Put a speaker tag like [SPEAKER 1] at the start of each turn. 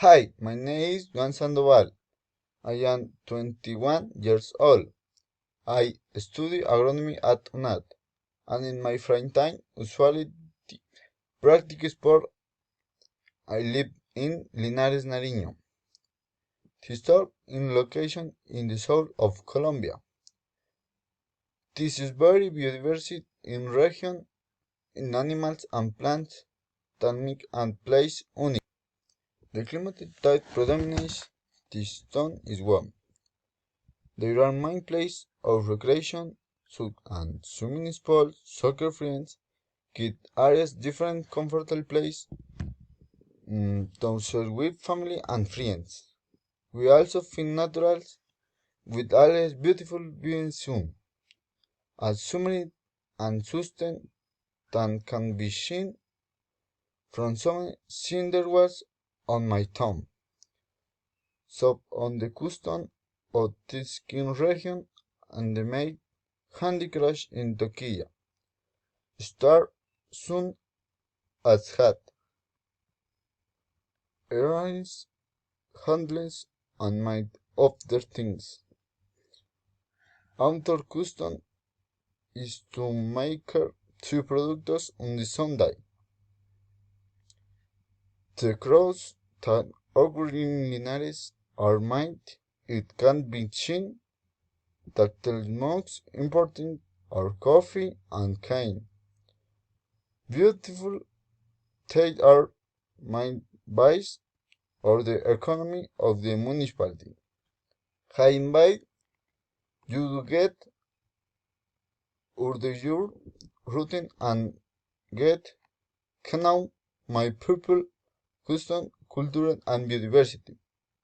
[SPEAKER 1] Hi, my name is Juan Sandoval. I am 21 years old. I study agronomy at UNAD, and in my free time, usually practice sport. I live in Linares, Nariño. Historic in location in the south of Colombia. This is very biodiversity in region, in animals and plants that make and place unique. The climate that predominates this zone is warm. There are main places of recreation and swimming pools, soccer fields, kid areas, different comfortable places to share with family and friends. We also find naturals with always beautiful viewing soon, as summary and sustain that can be seen from some cinder was on my thumb. So on the custom of this skin region and the main handicraft in Turkey. Start soon as hat, earrings, handles, and made other things. Outdoor custom is to make two products on the Sunday. The crows that occur in Linares are made. It can be seen that the most important are coffee and cane. Beautiful they are made by or the economy of the municipality. I invite you to get order your routine and get to know my people, custom, culture, and biodiversity.